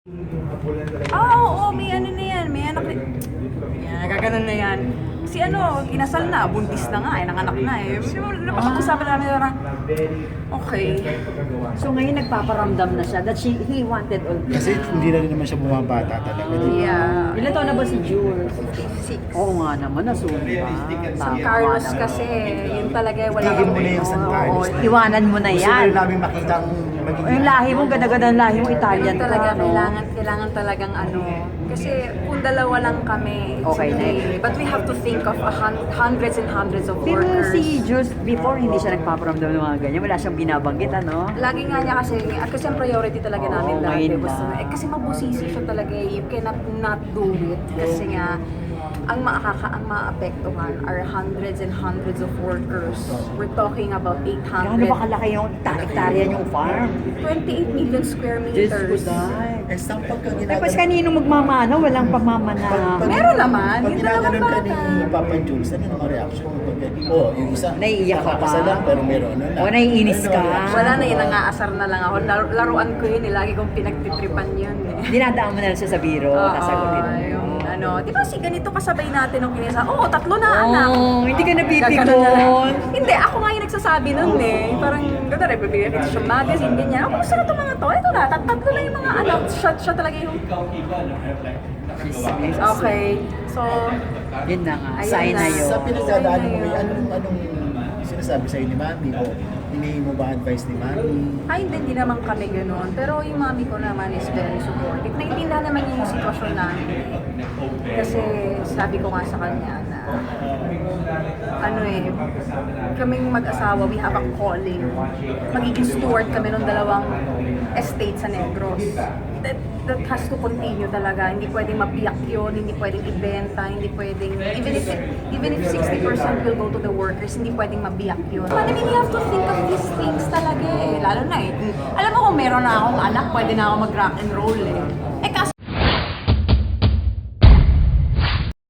Oo, may ano na yan, may anak na. Yan, nagkaganon na yan. Si kinasal na, buntis na nga, nanganak na eh. Napapag-usapan namin parang, okay. So ngayon nagpaparamdam na siya that he wanted all this. Kasi hindi na rin naman siya bumabata talaga. Yeah. Ilan taon na ba si Jules? 56. Oo nga naman, nasumpa. San Carlos kasi, yun talaga, wala Tigil mo na yung San Carlos. Iwanan mo na Gusto yan. rin namin makita ang magiging... Yung lahi mo, ganda-ganda ang lahi mo, Italian ka, talaga, no? kailangan talagang kasi kung dalawa lang kami, it's Okay na. But we have to think of hundreds and hundreds of Pero workers. si Jules, before hindi siya nagpaparamdam ng mga ganyan, wala siyang binabanggit, ano? Lagi nga niya kasi ang priority talaga Oo, namin dati ngayon was, na. kasi mabusisi siya talaga eh. You cannot not do it. Kasi nga, ang maapektuhan are hundreds and hundreds of workers. We're talking about 800. Gaano ba kalaki yung hektarya yung farm? 28 million square Diyos ko, meters. dahil. Eh, saan pagka Tapos kanino magmamana? Walang pagmamana. Meron naman, Pag yung ginaganon ka dalawang ni bata. Papa Jules, ano naman reaction mo? Yung isa, Naiiyak ka ba? nakakasalan, pero meron na. O, naiinis Ano ka? reaction Wala mo? na yun, nangaasar na lang ako. Laruan ko yun eh. Lagi kong pinagtitripan yun eh. Dinadaan mo na lang siya sa biro, sasagutin mo. yung di ba si ganito kasabay natin nung kinesa? Oo, 3 na anak. Hindi ka Gaganon na lang. napipikon. Hindi, ako nga yung nagsasabi nun eh. Parang, ganda rin, bibigyan kita siya magazine, ganyan. Oh, gusto na itong mga to. Ito na, 3 na yung mga anak. Siya talaga yung... Okay, so... Yun na nga, Ayun sign na na. yun. Sa pinagdadaan mo, Ayun. anong sinasabi sa'yo ni Mami? O hinihingi mo ba advice ni Mami? Hindi naman kami gano'n. Pero yung mami ko naman is very supportive. Naintindihan naman niya yung sitwasyon namin. Kasi sabi ko nga sa kanya na, kaming mag-asawa, we have a calling. Magiging steward kami ng 2 estate sa Negros. That has to continue talaga. Hindi pwedeng mabiyak yun, hindi pwedeng ibenta, hindi pwedeng, even if 60% will go to the workers, hindi pwedeng mabiyak yun. I mean, you have to think of these things talaga eh. Lalo na eh. Alam mo kung meron na akong anak, pwede na ako mag-rock and roll eh. Kaso